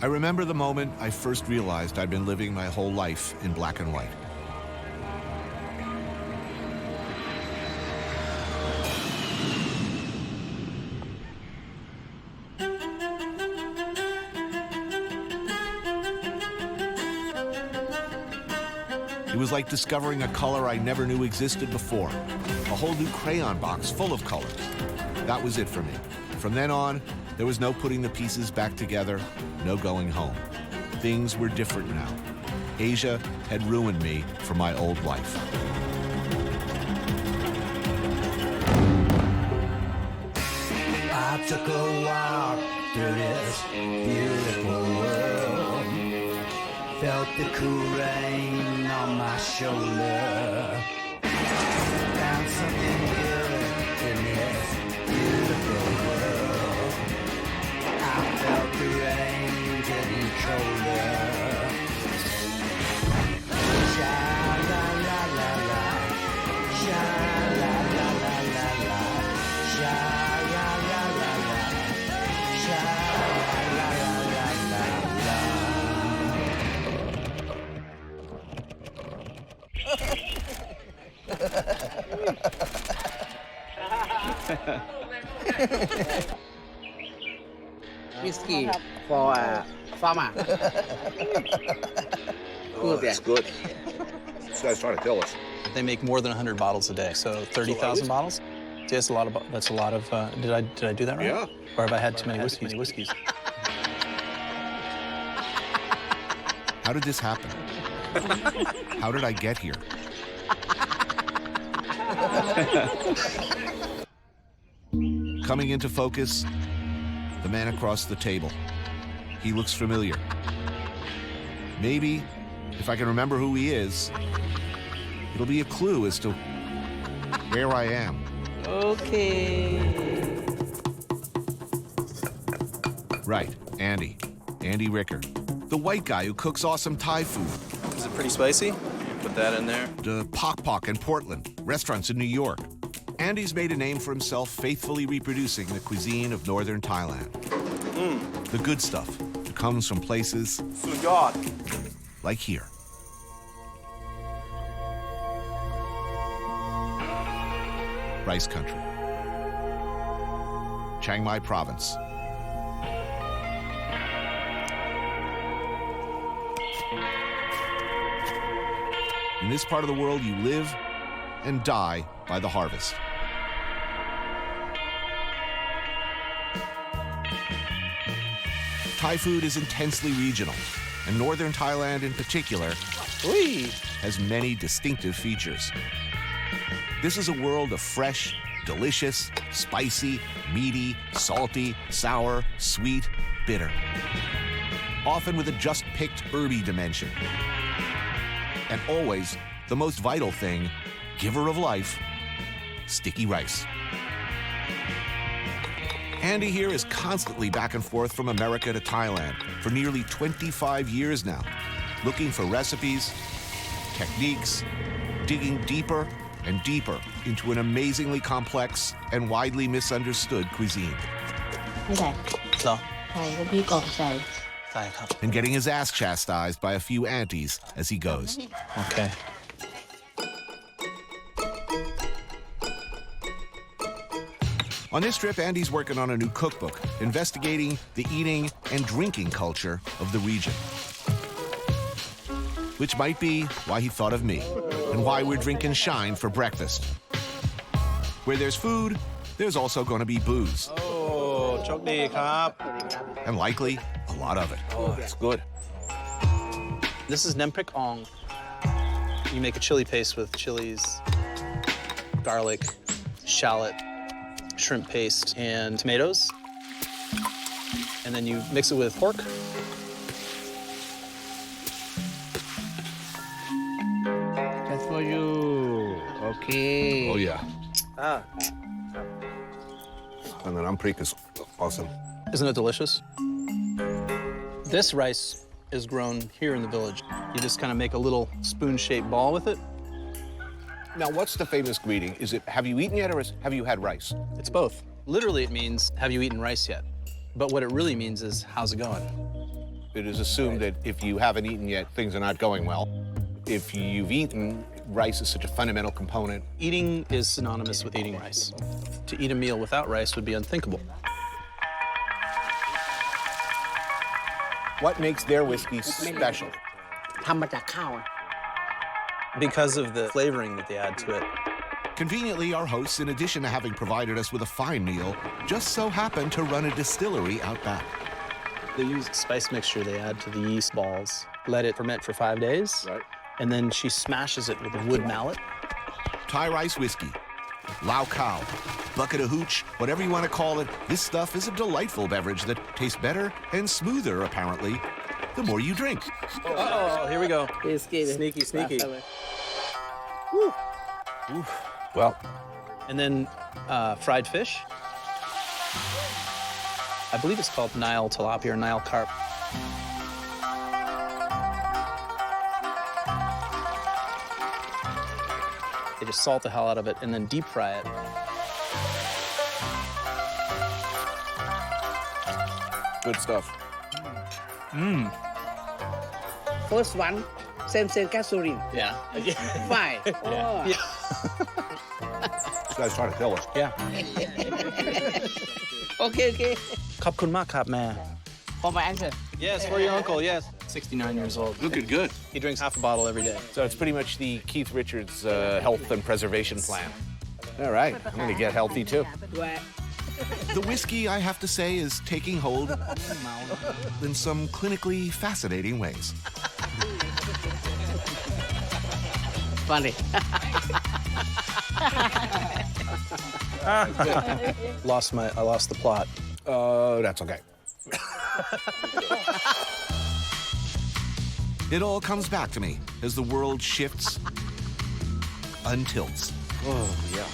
I remember the moment I first realized I'd been living my whole life in black and white. It was like discovering a color I never knew existed before. A whole new crayon box full of colors. That was it for me. From then on, there was no putting the pieces back together, no going home. Things were different now. Asia had ruined me for my old life. I took a walk through this beautiful world. Felt the cool rain on my shoulder. Found something good in this beautiful world. I felt the rain getting colder. Sha la la la la, sha la la la la la, sha la la la la, sha la la la la la. Whiskey for farmer. Oh, that's good. This guy's trying to kill us. They make more than 100 bottles a day, so 30,000 bottles. Yeah, that's a lot of. That's a lot of. Did I do that right? Yeah. Or have I had too many whiskeys? How did this happen? How did I get here? Coming into focus, the man across the table. He looks familiar. Maybe, if I can remember who he is, it'll be a clue as to where I am. Okay. Right, Andy. Andy Ricker. The white guy who cooks awesome Thai food. Is it pretty spicy? Put that in there. The Pok Pok in Portland, restaurants in New York. Andy's made a name for himself faithfully reproducing the cuisine of Northern Thailand. The good stuff that comes from places like here. Rice country. Chiang Mai province. In this part of the world, you live and die by the harvest. Thai food is intensely regional, and Northern Thailand in particular has many distinctive features. This is a world of fresh, delicious, spicy, meaty, salty, sour, sweet, bitter. Often with a just-picked herby dimension. And always, the most vital thing, giver of life, sticky rice. Andy here is constantly back and forth from America to Thailand for nearly 25 years now, looking for recipes, techniques, digging deeper and deeper into an amazingly complex and widely misunderstood cuisine. ไม่ใส่ เหรอ ใส่ก็พี่กรอกใส่ ใส่ครับ And getting his ass chastised by a few aunties as he goes. Okay. On this trip, Andy's working on a new cookbook, investigating the eating and drinking culture of the region. Which might be why he thought of me, and why we're drinking Shine for breakfast. Where there's food, there's also going to be booze. โอ้โชคดีครับ And likely, a lot of it. Oh, that's good. This is nemprik ong. You make a chili paste with chilies, garlic, shallot, shrimp paste, and tomatoes. And then you mix it with pork. Just for you okay Oh, yeah. And then amprik is awesome. Isn't it delicious? This rice is grown here in the village. You just kind of make a little spoon-shaped ball with it. Now, what's the famous greeting? Is it, have you eaten yet, or have you had rice? It's both. Literally, it means, have you eaten rice yet? But what it really means is, how's it going? It is assumed that if you haven't eaten yet, things are not going well. If you've eaten, rice is such a fundamental component. Eating is synonymous with eating rice. To eat a meal without rice would be unthinkable. What makes their whiskey special? ทำมาจากข้าวอะ Because of the flavoring that they add to it. Conveniently, our hosts, in addition to having provided us with a fine meal, just so happen to run a distillery out back. They use a spice mixture they add to the yeast balls, let it ferment for 5 days, Right. and then she smashes it with a wood mallet. Thai rice whiskey, lao khao, bucket of hooch, whatever you want to call it, this stuff is a delightful beverage that tastes better and smoother, apparently, the more you drink. Oh, here we go. Risky เลย Sneaky, sneaky. Well, And then fried fish. I believe it's called Nile tilapia or Nile carp. They just salt the hell out of it and then deep fry it. good stuff. first one same gasoline Yeah. fine oh. Yeah. This guy's trying to kill us. Yeah. okay ขอบคุณมากครับแม่ for my answer Yes, for your uncle, yes. 69 years old. Looking good. He drinks half a bottle every day. So it's pretty much the Keith Richards health and preservation plan. All right, I'm going to get healthy too. Where? The whiskey, I have to say, is taking hold in some clinically fascinating ways. funny I lost the plot. That's okay. It all comes back to me as the world shifts, untilts. Oh, yeah.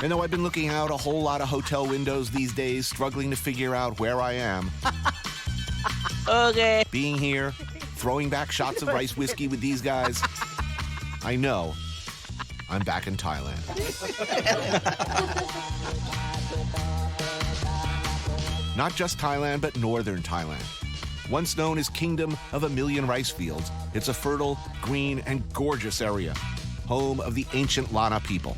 And though I've been looking out a whole lot of hotel windows these days, struggling to figure out where I am, okay being here, throwing back shots of rice whiskey with these guys, I know I'm back in Thailand. Not just Thailand, but Northern Thailand. Once known as Kingdom of a Million Rice Fields, it's a fertile, green, and gorgeous area, home of the ancient Lana people.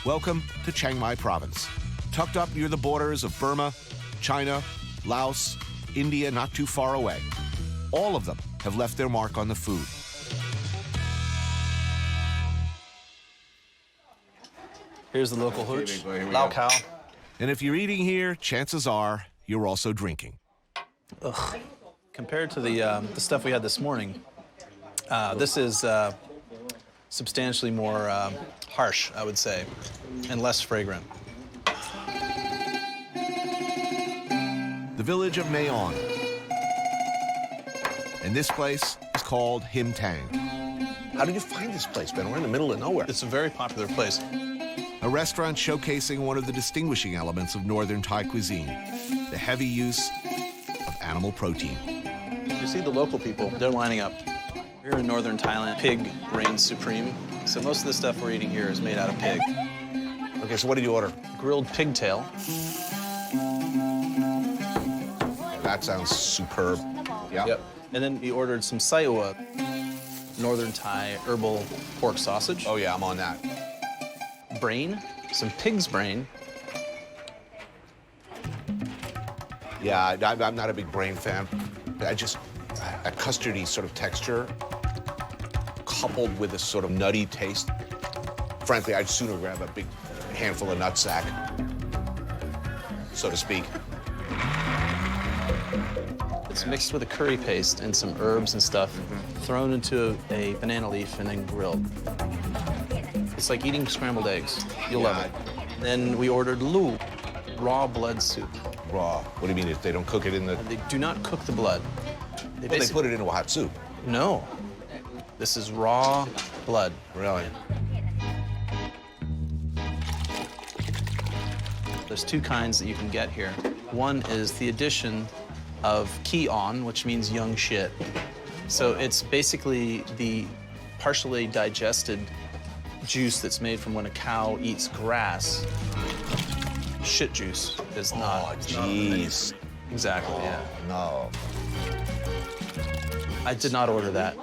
Welcome to Chiang Mai province, tucked up near the borders of Burma, China, Laos, India not too far away. All of them have left their mark on the food. Here's the local hooch. Here we go. Lao cow. And if you're eating here, chances are you're also drinking. Compared to the stuff we had this morning, this is substantially more harsh, I would say, and less fragrant. The village of Mayon. And this place is called Him Tang, How did you find this place, Ben? We're in the middle of nowhere. It's a very popular place. a restaurant showcasing one of the distinguishing elements of Northern Thai cuisine, the heavy use of animal protein. You see the local people, they're lining up. We're in Northern Thailand. Pig reigns supreme. So most of the stuff we're eating here is made out of pig. Okay, so what did you order? Grilled pigtail. That sounds superb. Yeah. Yep. And then we ordered some saiwa, Northern Thai herbal pork sausage. Oh, yeah, I'm on that. Brain, some pig's brain. Yeah, I'm not a big brain fan. A custardy sort of texture coupled with a sort of nutty taste. Frankly, I'd sooner grab a big handful of nutsack, so to speak. It's mixed with a curry paste and some herbs and stuff, thrown into a banana leaf and then grilled. It's like eating scrambled eggs. You'll love it. Then we ordered lu, raw blood soup. Raw. What do you mean? If they don't cook it in the... They do not cook the blood. They put it into a hot soup. No. This is raw blood. Really? There's two kinds that you can get here. One is the addition of ki-on, which means young shit. So it's basically the partially digested juice that's made from when a cow eats grass. shit juice is Oh, not. it's not on the menu. jeez. Exactly, yeah. No. I did not order that.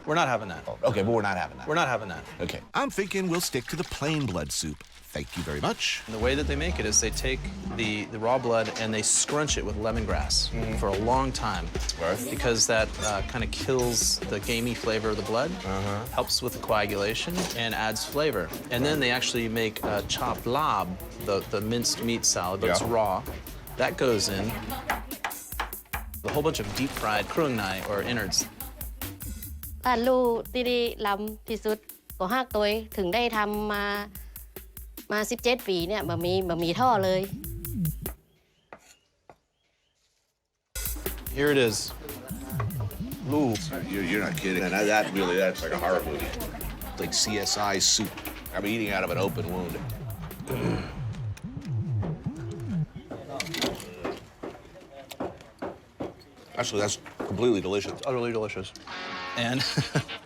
We're not having that. Okay, but we're not having that. We're not having that. Okay. I'm thinking we'll stick to the plain blood soup. Thank you very much. And the way that they make it is they take the raw blood and they scrunch it with lemongrass for a long time. Right. Because that kind of kills the gamey flavor of the blood, helps with the coagulation, and adds flavor. And then they actually make chopped lab, the minced meat salad, but it's Yeah. raw. That goes in. A whole bunch of deep-fried krung nai, or innards. บ้านลูกที่ได้ลำที่สุดก็ฮักตัวเองถึงได้ทำมา 17 ปีเนี่ยบะหมี่ท่อเลย Here it is. Ooh. You're not kidding. And that's like a horror movie. Like CSI soup. I'm eating out of an open wound. Actually, that's completely delicious. Utterly delicious. And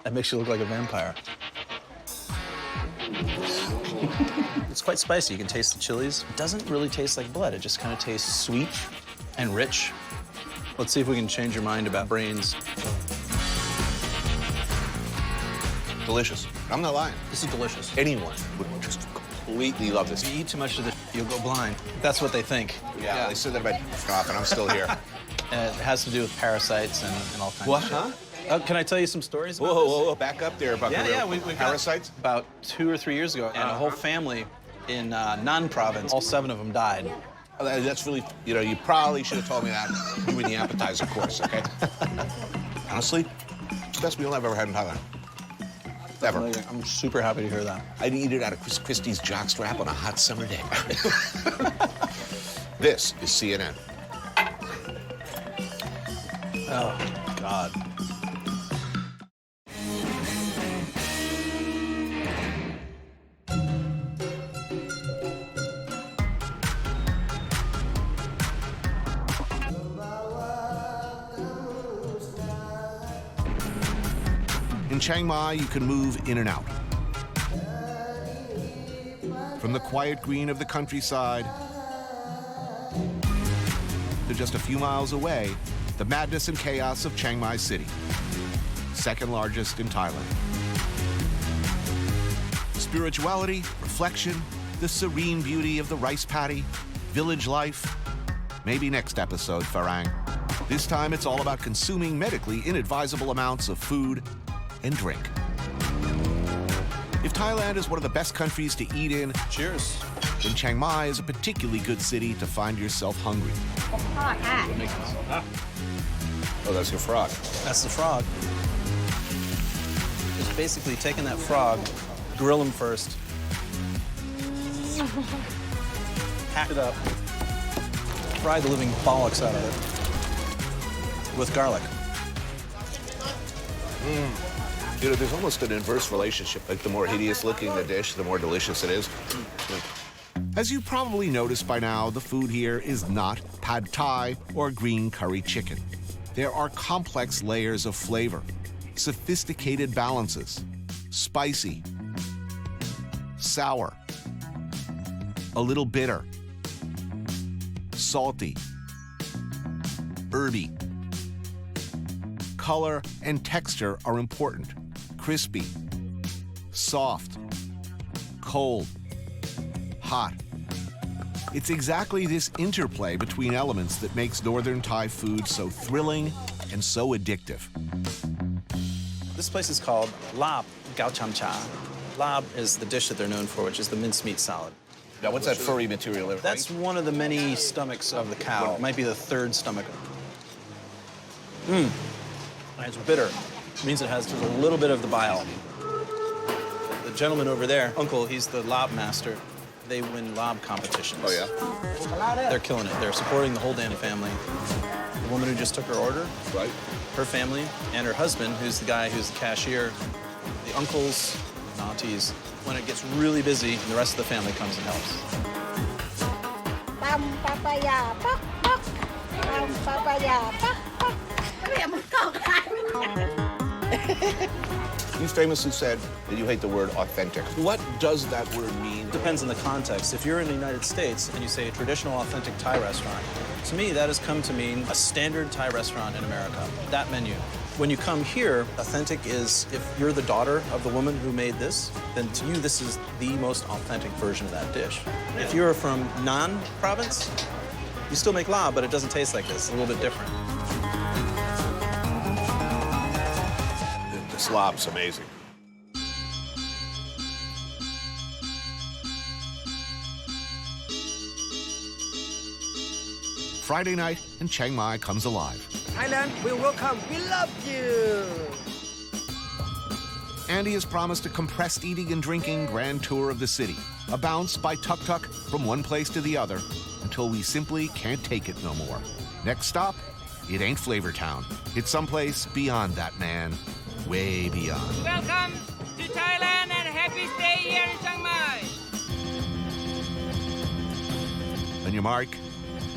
that makes you look like a vampire. It's quite spicy. You can taste the chilies. It doesn't really taste like blood. It just kind of tastes sweet and rich. Let's see if we can change your mind about brains. Delicious. I'm not lying. This is delicious. Anyone would just completely love this. If you eat too much of this, you'll go blind. That's what they think. Yeah, they said that about cough, and I'm still here. It has to do with parasites and all kinds What, of shit. huh? Can I tell you some stories about Whoa, this? whoa, whoa, back up there, Buckaroo. Yeah, we've got Parasites? about 2 or 3 years ago, and a whole family in Nan province, all 7 of them died. Oh, that's really, you probably should have told me that during the appetizer course, okay? Honestly, it's the best meal I've ever had in Thailand. Ever. I'm super happy to hear that. I'd eat it out of Chris Christie's jockstrap on a hot summer day. This is CNN. Oh, God. In Chiang Mai, you can move in and out. From the quiet green of the countryside to just a few miles away, the madness and chaos of Chiang Mai City, second largest in Thailand. Spirituality, reflection, the serene beauty of the rice paddy, village life. Maybe next episode, Farang. This time it's all about consuming medically inadvisable amounts of food and drink. If Thailand is one of the best countries to eat in, Cheers. then Chiang Mai is a particularly good city to find yourself hungry. Oh, that's your frog. That's the frog. It's basically taking that frog, grill him first, hack it up, fry the living bollocks out of it with garlic. There's almost an inverse relationship. Like, the more hideous looking the dish, the more delicious it is. As you probably noticed by now, the food here is not pad thai or green curry chicken. There are complex layers of flavor, sophisticated balances, spicy, sour, a little bitter, salty, herby. Color and texture are important. Crispy, soft, cold, hot. It's exactly this interplay between elements that makes Northern Thai food so thrilling and so addictive. This place is called Lab Gao Cham Cha. Lab is the dish that they're known for, which is the mincemeat salad. Now, what's that furry material there? That's one of the many stomachs of the cow. It might be the 3rd stomach. And it's bitter. It means it has just a little bit of the bile. The gentleman over there, Uncle, he's the lob master. They win lob competitions. Oh, yeah? They're killing it. They're supporting the whole damn family. The woman who just took her order, Right. her family, and her husband, who's the guy who's the cashier, the uncles, and aunties. When it gets really busy, the rest of the family comes and helps. ตำปะปะยาปักปักตำปะปะยาปักปักเรียกมึงเข้ากัน You famously said that you hate the word authentic. What does that word mean? Depends on the context. If you're in the United States and you say a traditional authentic Thai restaurant, to me that has come to mean a standard Thai restaurant in America, that menu. When you come here, authentic is if you're the daughter of the woman who made this, then to you this is the most authentic version of that dish. If you're from Nan province, you still make la, but it doesn't taste like this, a little bit different. The slop's amazing. Friday night, and Chiang Mai comes alive. Thailand will welcome. We love you. Andy has promised a compressed eating and drinking grand tour of the city, a bounce by tuk-tuk from one place to the other until we simply can't take it no more. Next stop, it ain't Flavortown. It's someplace beyond that, man. Way beyond. Welcome to Thailand and happy stay here in Chiang Mai. On your mark,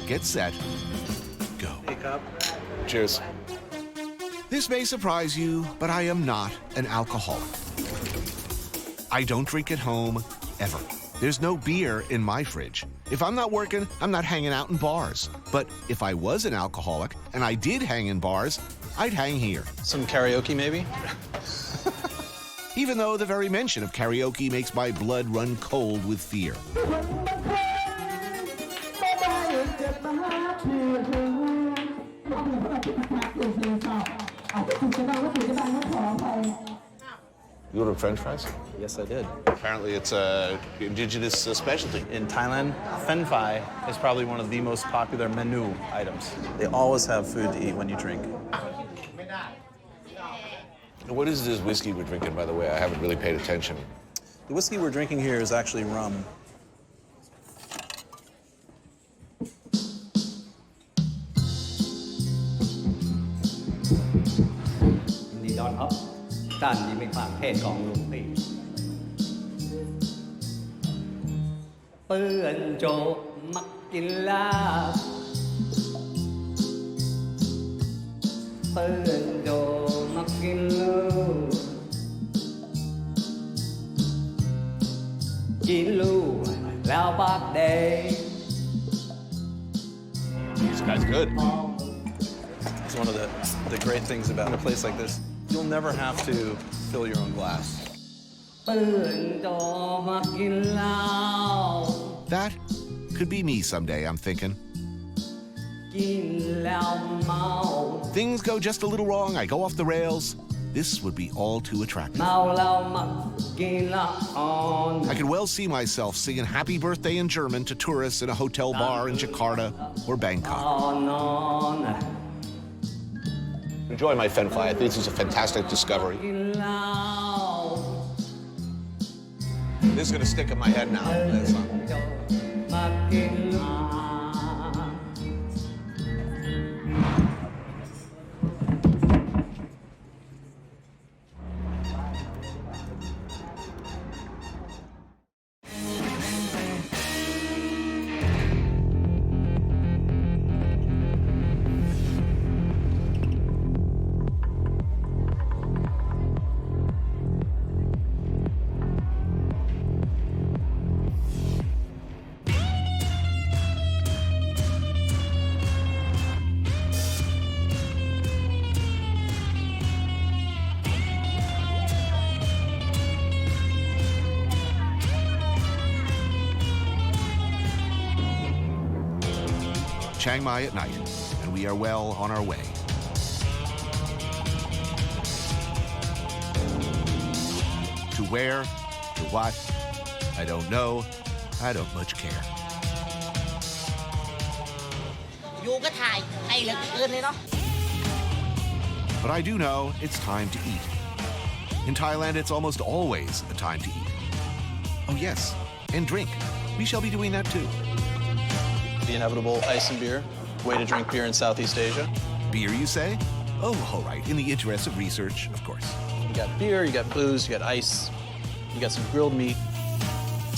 get set, go. Cheers. This may surprise you, but I am not an alcoholic. I don't drink at home, ever. There's no beer in my fridge. If I'm not working, I'm not hanging out in bars. But if I was an alcoholic and I did hang in bars, I'd hang here. Some karaoke, maybe? Even though the very mention of karaoke makes my blood run cold with fear. You ordered French fries? Yes, I did. Apparently it's a indigenous specialty. In Thailand, fen phi is probably one of the most popular menu items. They always have food to eat when you drink. What is this whiskey we're drinking, by the way? I haven't really paid attention. The whiskey we're drinking here is actually rum. ยินดีต้อนรับท่านที่มีความเพศของลุงตีเปื้อนโจมักกินลาบเปื้อนโจมักกินลูกกินลูกแล้วบักเดย์ This guy's good. It's one of the great things about a place like this. You'll never have to fill your own glass. เปื้อนโจมักกินเหล้า That could be me someday, I'm thinking. กินแล้วเมา Things go just a little wrong, I go off the rails. This would be all too attractive. เมาแล้วมักกินละอ่อน I could well see myself singing Happy Birthday in German to tourists in a hotel bar in Jakarta or Bangkok. นอน Enjoy my fen phi. I think this is a fantastic discovery. กินเหล้า This is gonna stick in my head now. That's not- โจมักกินเหล้า Chiang Mai at night, and we are well on our way. To where? To what? I don't know. I don't much care. อยู่ก็ถ่ายให้เหลือเกินเลยเนาะ But I do know it's time to eat. In Thailand, it's almost always a time to eat. Oh, yes, and drink. We shall be doing that too. The inevitable ice and beer. Way to drink beer in Southeast Asia. Beer, you say? Oh, all right. In the interest of research, of course. You got beer, you got booze, you got ice, you got some grilled meat.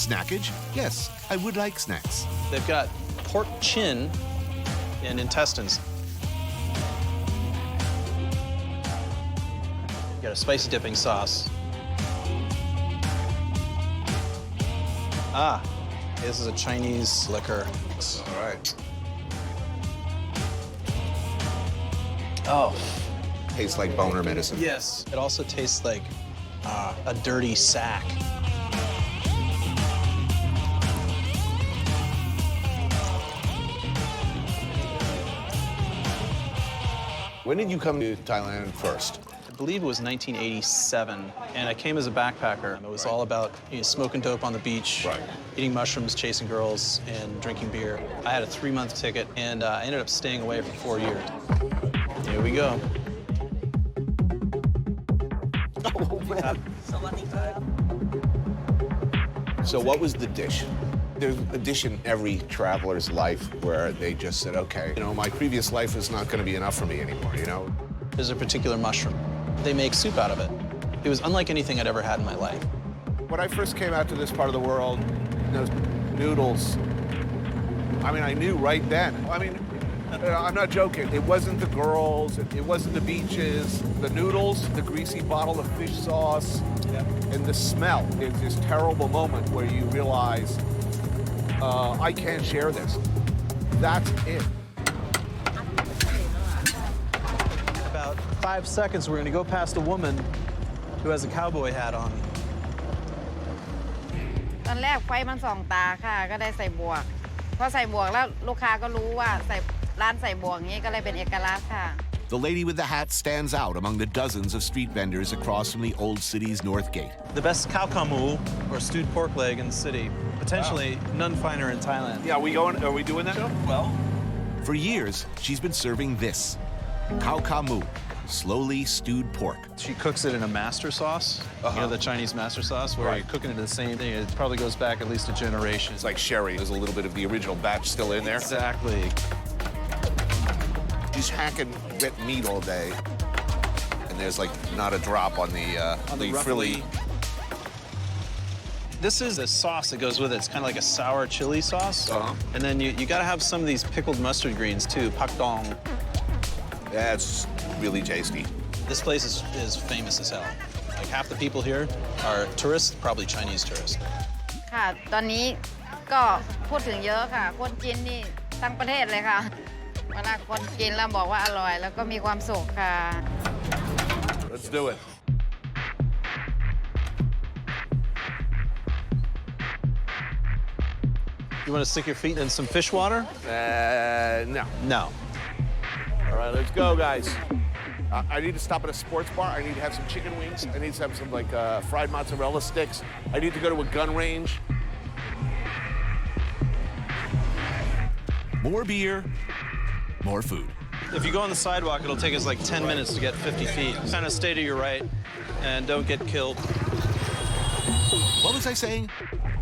Snackage? Yes, I would like snacks. They've got pork chin and intestines. You got a spicy dipping sauce. Ah, this is a Chinese liquor. All right. Oh. Tastes like boner medicine. Yes. It also tastes like a dirty sack. When did you come to Thailand first? I believe it was 1987, and I came as a backpacker. It was all about smoking dope on the beach, eating mushrooms, chasing girls, and drinking beer. I had a 3-month ticket, and I ended up staying away for 4 years. Here we go. Oh, man. So what was the dish? There's a dish in every traveler's life where they just said, okay, you know, my previous life is not going to be enough for me anymore, you know? There's a particular mushroom. They make soup out of it. It was unlike anything I'd ever had in my life. When I first came out to this part of the world, those noodles, I mean, I knew right then. I mean, I'm not joking. It wasn't the girls, it wasn't the beaches, the noodles, the greasy bottle of fish sauce, and the smell. It's this terrible moment where you realize, I can't share this. That's it. In about 5 seconds, we're gonna go past a woman who has a cowboy hat on. ตอนแรกไฟมันส่องตาค่ะก็ได้ใส่บวกพอใส่บวกแล้วลูกค้าก็รู้ว่าใส่ร้านใส่บวกอย่างนี้ก็เลยเป็นเอกลักษณ์ค่ะ The lady with the hat stands out among the dozens of street vendors across from the old city's North Gate. The best khao kamu, or stewed pork leg in the city. Potentially none finer in Thailand. Yeah, are we doing that? Well, For years, she's been serving this, khao kamu, slowly stewed pork. she cooks it in a master sauce. You know, the Chinese master sauce, where you're cooking it the same thing. It probably goes back at least a generation. It's like sherry. There's a little bit of the original batch still in there. Exactly. She's hacking red meat all day, and there's like not a drop on the frilly. This is a sauce that goes with it. It's kind of like a sour chili sauce. And then you got to have some of these pickled mustard greens too, pak dong. That's really tasty. This place is famous as hell. Like half the people here are tourists, probably Chinese tourists. ค่ะตอนนี้ก็พูดถึงเยอะค่ะคนกินนี่ทั้งประเทศเลยค่ะเวลาคนกินแล้วบอกว่าอร่อยแล้วก็มีความสุขค่ะ Let's do it. You want to stick your feet in some fish water? No. No. All right, let's go, guys. I need to stop at a sports bar. I need to have some chicken wings. I need to have some like fried mozzarella sticks. I need to go to a gun range. More beer, more food. If you go on the sidewalk, it'll take us like 10 minutes to get 50 feet. Kind of stay to your right and don't get killed. What was I saying?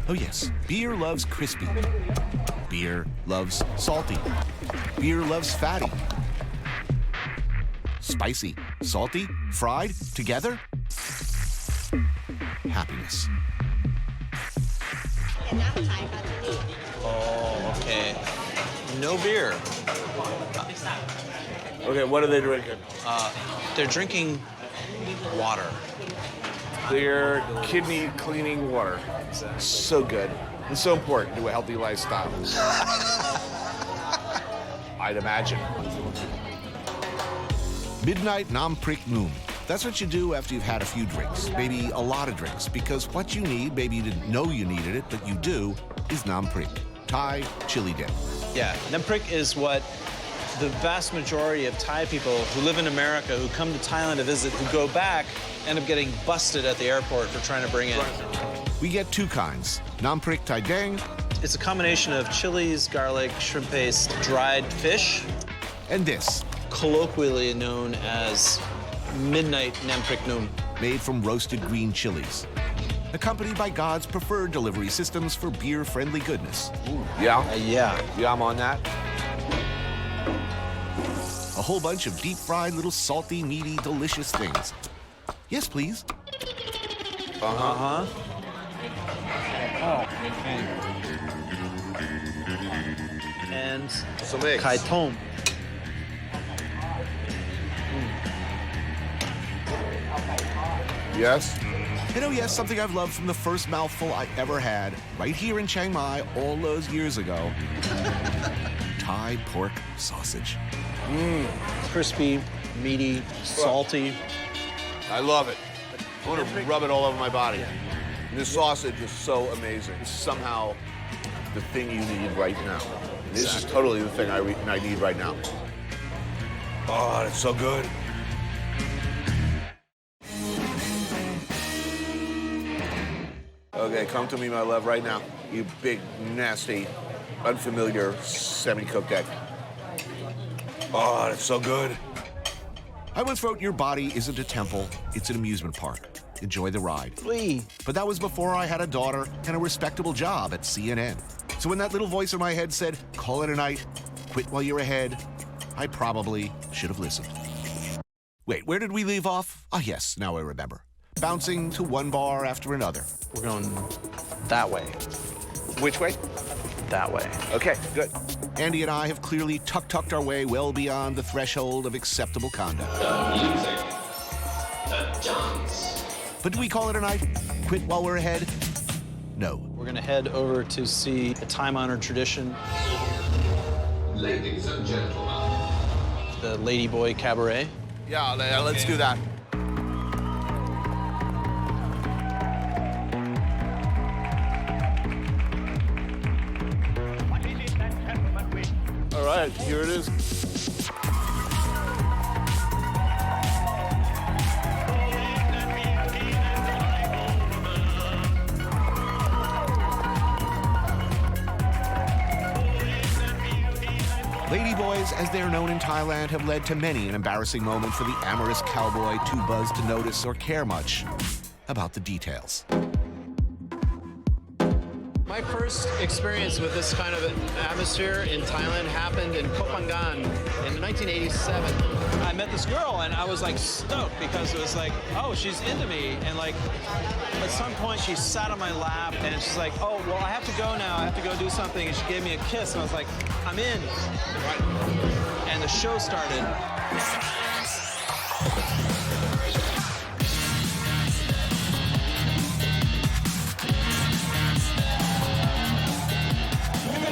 Oh, yes. Beer loves crispy. Beer loves salty. Beer loves fatty. Spicy, salty, fried, together. Happiness. Oh, okay. No beer. Okay, what are they drinking? They're drinking water. Clear kidney cleaning water. So good. It's so important to a healthy lifestyle. I'd imagine. Midnight Nam Prik Noon. That's what you do after you've had a few drinks, maybe a lot of drinks, because what you need, maybe you didn't know you needed it, but you do, is Nam Prik, Thai chili dip. Yeah, nem prik is what the vast majority of Thai people who live in America, who come to Thailand to visit, who go back, end up getting busted at the airport for trying to bring in. We get two kinds, Nam Prik Thai Dang It's a combination of chilies, garlic, shrimp paste, dried fish, and this, colloquially known as midnight nem prik noon. made from roasted green chilies, accompanied by God's preferred delivery systems for beer-friendly goodness. Yeah? Yeah. Yeah, I'm on that. A whole bunch of deep-fried little salty, meaty, delicious things. Yes, please. And Some eggs. kai tom. Yes? And oh yes, something I've loved from the first mouthful I ever had, right here in Chiang Mai all those years ago. Thai pork sausage. Crispy, meaty, salty. I love it. I want to rub it all over my body. And this sausage is so amazing. It's somehow the thing you need right now. This is totally the thing I need right now. Oh, it's so good. Okay, come to me, my love, right now. You big, nasty, unfamiliar, semi-cooked egg. Oh, it's so good. I once wrote, your body isn't a temple, it's an amusement park. Enjoy the ride. But that was before I had a daughter and a respectable job at CNN. So when that little voice in my head said, call it a night, quit while you're ahead, I probably should have listened. Wait, where did we leave off? Ah, yes, now I remember. Bouncing to one bar after another. We're going that way. Which way? That way. Okay, good. Andy and I have clearly tucked our way well beyond the threshold of acceptable conduct. The music, the dance. But do we call it a night? Quit while we're ahead? No. We're going to head over to see a time-honored tradition. Ladies and gentlemen. The Lady Boy Cabaret. Yeah, let's do that. All right, here it is. Ladyboys, as they are known in Thailand, have led to many an embarrassing moment for the amorous cowboy too buzzed to notice or care much about the details. My first experience with this kind of atmosphere in Thailand happened in Koh Phangan in 1987. I met this girl and I was like stoked because it was like, oh, she's into me. And like at some point she sat on my lap and she's like, oh, well, I have to go now. I have to go do something. And she gave me a kiss and I was like, I'm in. And the show started.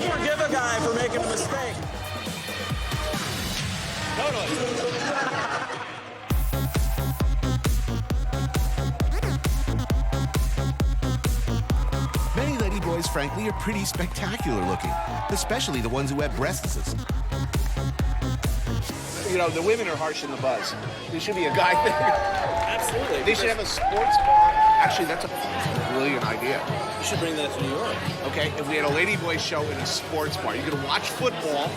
Forgive a guy for making a mistake. Many ladyboys, frankly, are pretty spectacular looking, especially the ones who have breasts. You know, the women are harsh in the buzz. This should be a guy thing. Absolutely. They should have a sports bar. Actually, that's a brilliant idea. You should bring that to New York. Okay, if we had a ladyboy show in a sports bar, you could watch football,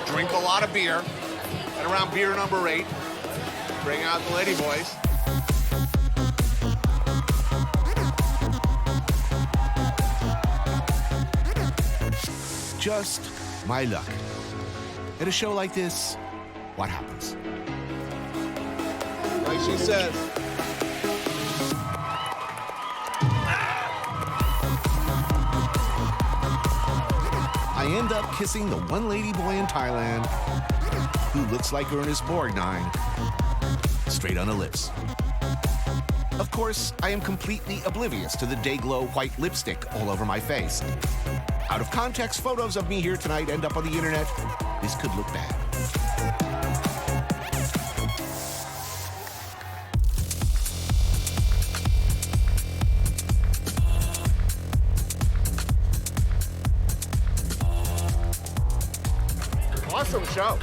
drink a lot of beer, and around beer number 8, bring out the ladyboys. Just my luck. At a show like this, what happens? Like she says. I end up kissing the one lady boy in Thailand who looks like Ernest Borgnine, straight on the lips. Of course, I am completely oblivious to the day-glow white lipstick all over my face. Out of context, photos of me here tonight end up on the internet. This could look bad. Awesome show.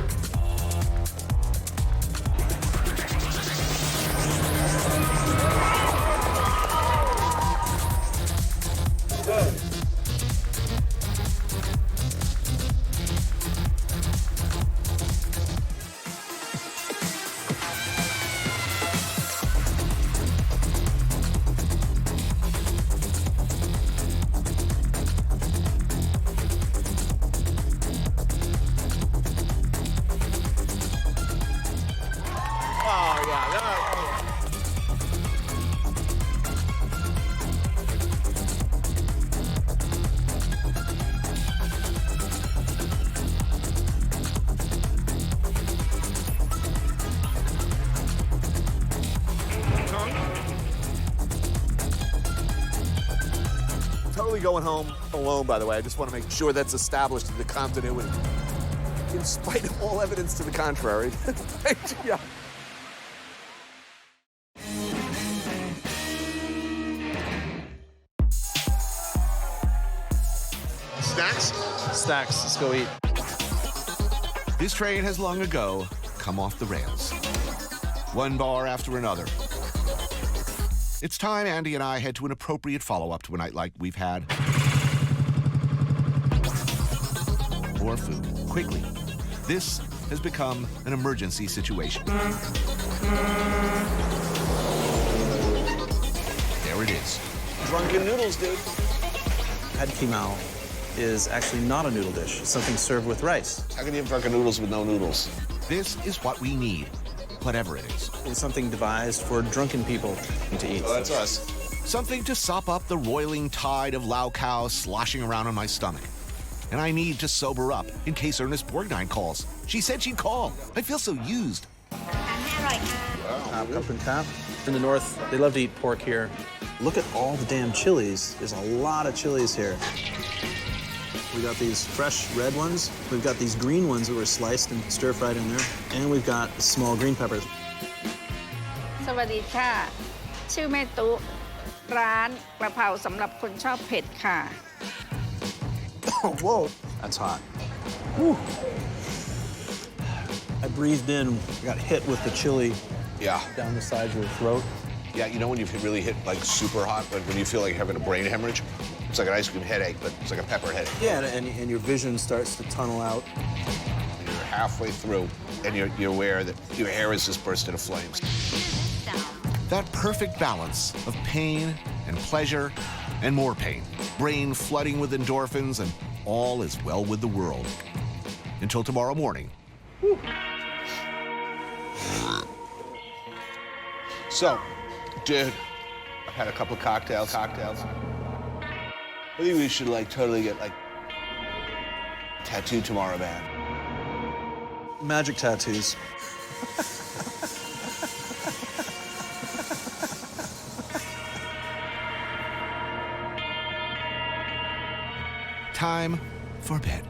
totally going home alone, by the way. I just want to make sure that's established in the continuity. In spite of all evidence to the contrary. Yeah. Snacks? Snacks, let's go eat. This train has long ago come off the rails. One bar after another. It's time Andy and I head to an appropriate follow-up to a night like we've had. More food, quickly. This has become an emergency situation. There it is. Drunken noodles, dude. Pad Kimao is actually not a noodle dish. It's something served with rice. How can you have drunken noodles with no noodles? This is what we need, whatever it is. It's something devised for drunken people to eat. Oh, that's us. Something to sop up the roiling tide of Lao Khao sloshing around on my stomach. And I need to sober up in case Ernest Bourdain calls. She said she'd call. I feel so used. Cup and tap. In the north, they love to eat pork here. Look at all the damn chilies. There's a lot of chilies here. We got these fresh red ones. We've got these green ones that were sliced and stir-fried in there. And we've got small green peppers. สวัสดีค่ะ ชื่อแม่ตุ๊ร้านกระเพราสำหรับคนชอบเผ็ดค่ะ Oh, whoa. That's hot. Whew. I breathed in, got hit with the chili Yeah. down the sides of the throat. Yeah, you know when you really hit like super hot, but when you feel like you're having a brain hemorrhage? It's like an ice cream headache, but it's like a pepper headache. Yeah, and your vision starts to tunnel out. And you're halfway through, and you're aware that your hair is just burst into flames. That perfect balance of pain and pleasure and more pain. Brain flooding with endorphins, and all is well with the world. Until tomorrow morning. So, dude, I've had a couple of cocktails. I think we should like totally get like tattooed tomorrow, man. Magic tattoos. Time for bed.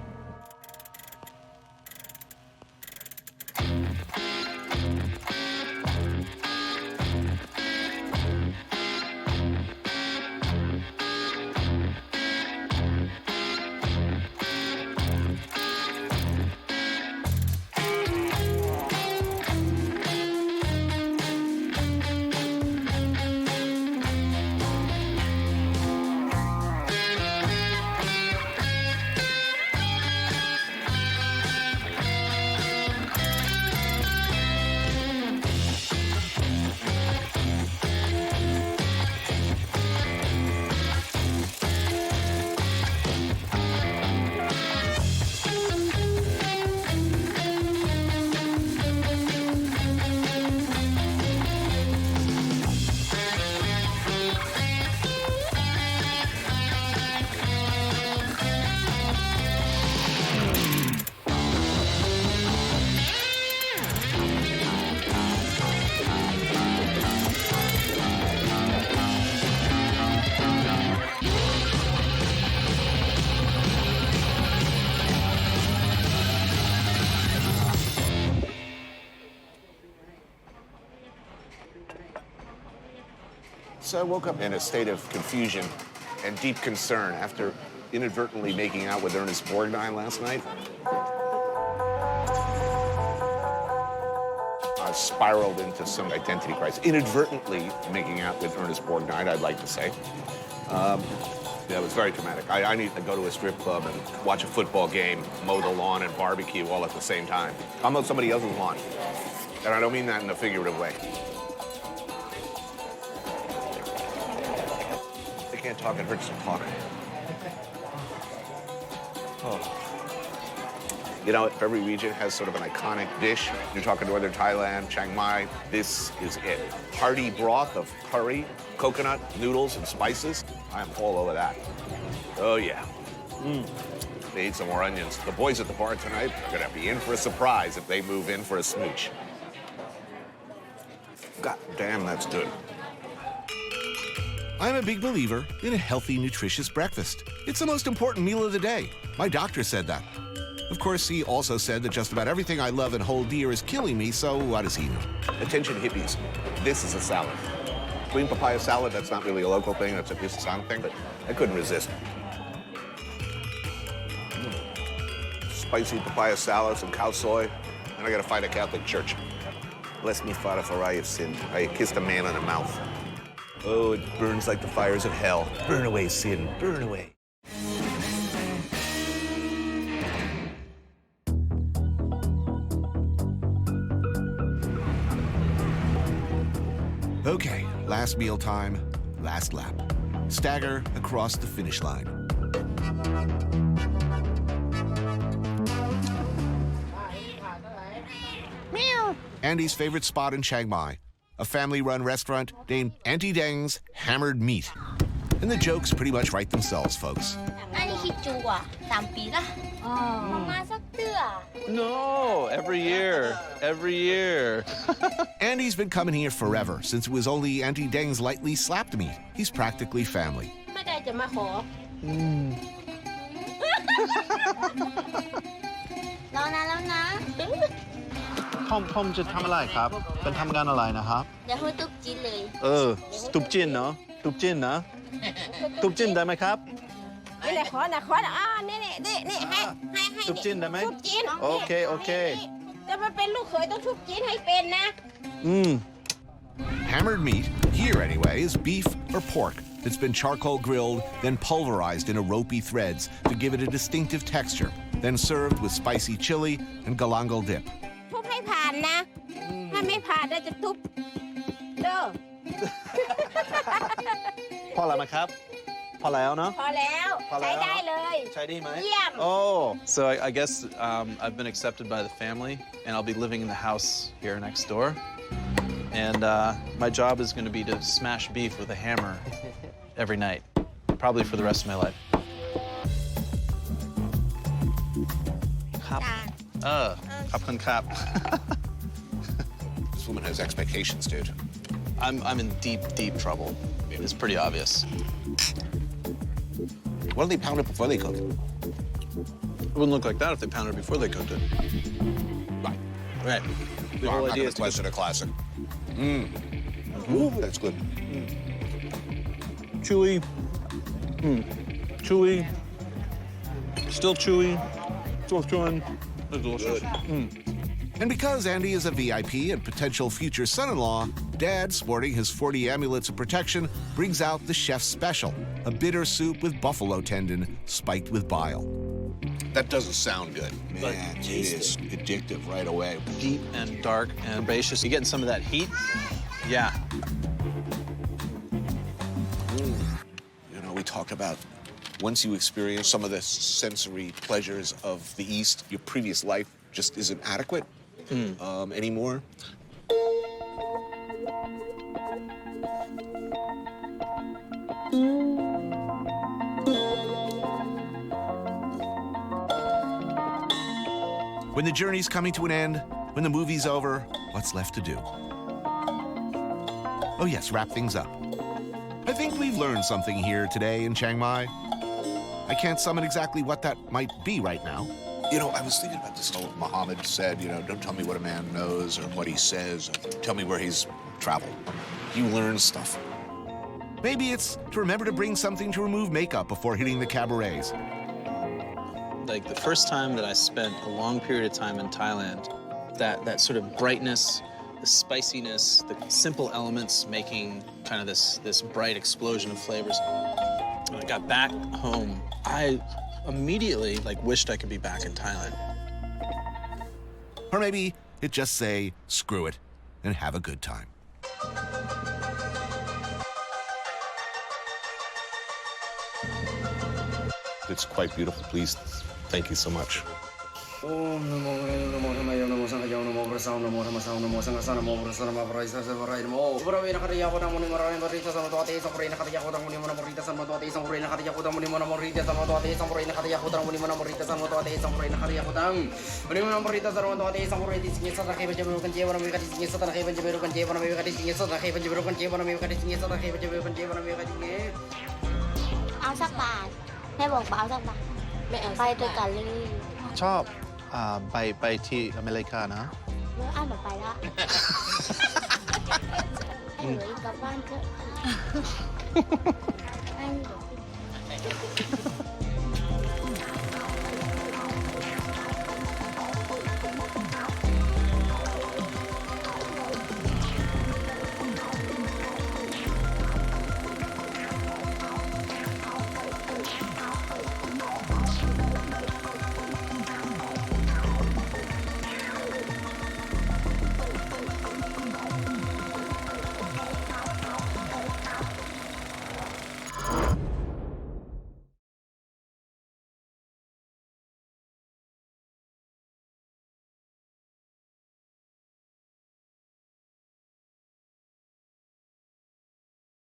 So I woke up in a state of confusion and deep concern after inadvertently making out with Ernest Bourdain last night. I spiraled into some identity crisis. Inadvertently making out with Ernest Bourdain, I'd like to say. Yeah, it was very traumatic. I need to go to a strip club and watch a football game, mow the lawn, and barbecue all at the same time. I'm on somebody else's lawn. And I don't mean that in a figurative way. I can't talk, it hurts to talk. Oh. You know, every region has sort of an iconic dish. You're talking Northern Thailand, Chiang Mai. This is it. Hearty broth of curry, coconut, noodles, and spices. I'm all over that. Oh, yeah. They eat some more onions. The boys at the bar tonight are going to be in for a surprise if they move in for a smooch. God damn, that's good. I'm a big believer in a healthy, nutritious breakfast. It's the most important meal of the day. My doctor said that. Of course, he also said that just about everything I love and hold dear is killing me, so what does he know? Attention hippies, this is a salad. Green papaya salad, that's not really a local thing, that's a Pisasana thing, but I couldn't resist. Spicy papaya salad, some cow soy, and I gotta find a Catholic church. Bless me, Father, for I have sinned. I kissed a man on the mouth. Oh, it burns like the fires of hell. Burn away, sin, burn away. Okay, last meal time, last lap. Stagger across the finish line. Andy's favorite spot in Chiang Mai, a family-run restaurant named Auntie Deng's Hammered Meat. And the jokes pretty much write themselves, folks. No, every year. Every year. Andy's been coming here forever, since it was only Auntie Deng's lightly slapped meat. He's practically family. พ่อมจะทำอะไรครับ เป็นทำงานอะไรนะครับ อย่าให้ตุ๊บจีนเลย ตุบจินเนาะ ตุบจินนะ ตุบจินได้ไหมครับ นี่แหละขอนะนี่ให้ ตุบจินได้ไหม ทุบจีน โอเค จะมาเป็นลูกเขยต้องทุบจีนให้เป็นนะ Hammered meat, here anyway, is beef or pork that's been charcoal grilled, then pulverized into ropey threads to give it a distinctive texture, then served with spicy chili and galangal dip. ทุบให้ผ่านนะ ถ้าไม่ผ่านเราจะทุบเด้อ พอแล้วไหมครับ พอแล้วเนาะ พอแล้ว ใช้ได้เลย ใช้ได้ไหม เยี่ยม Oh, so I guess I've been accepted by the family, and I'll be living in the house here next door. And my job is going to be to smash beef with a hammer every night, probably for the rest of my life. ครับขอบคุณครับ This woman has expectations, dude. I'm in deep trouble. It's pretty obvious. What do they pound it before they cook it? It wouldn't look like that if they pounded it before they cooked it. Right. Right. The No, whole I'm not idea gonna is to question a classic. Ooh, that's good. chewy. Chewy. Still chewy. Still chewing. It's delicious. And because Andy is a VIP and potential future son-in-law, Dad, sporting his 40 amulets of protection, brings out the chef's special, a bitter soup with buffalo tendon spiked with bile. That doesn't sound good. But Man, it taste is addictive right away. Deep and dark and herbaceous. You getting some of that heat? Yeah. You know, we talked about once you experience some of the sensory pleasures of the East, your previous life just isn't adequate anymore. When the journey's coming to an end, when the movie's over, what's left to do? Oh yes, wrap things up. I think we've learned something here today in Chiang Mai. I can't summon exactly what that might be right now. You know, I was thinking about this whole Muhammad said, you know, don't tell me what a man knows or what he says. Tell me where he's traveled. You learn stuff. Maybe it's to remember to bring something to remove makeup before hitting the cabarets. Like the first time that I spent a long period of time in Thailand, that sort of brightness, the spiciness, the simple elements making kind of this bright explosion of flavors. When I got back home, I immediately wished I could be back in Thailand. Or maybe it just say, screw it, and have a good time. It's quite beautiful. Please, thank you so much. พุทธังนะโมธัมมังนะโมสังฆังนะโมพุทธังนะโมปะริสัสสะปะไรนะโมปะระเวนะคติยะโคตังมุนิมะระเวนะปริตสัมมาตัวเตสัมปะเรนะคติยะโคตังมุนิมะนะปริตสัมมาตัวเตสัมปะเรนะคติยะโคตังมุนิมะนะปริตสัมมาตัวเตสัมปะเรนะคติยะโคตังมุนิมะนะปริตสัมมาตัวเตสัมปะเรนะคติยะโคตังมุนิมะนะปริตสัมมาตัวเตสัมปะเรติสิงสตะเขปะเจเบรุกันเจวะนะเมกะติสิงสตะเขปะเจเบรุกันเจวะนะเมกะติสิงสตะเขปะเจเบรุกันเจวะนะเมกะติสิงสตะเขปะเจเบรุกันเจวะนะเมกะติสิงเอาสักบาทแม่บอกเอาสักบาทไม่เอาไปด้วยกันเลย ชอบไปที่อเมริกานะ เมื่ออ่านแบบไปละให้หนูกลับบ้านเถอะ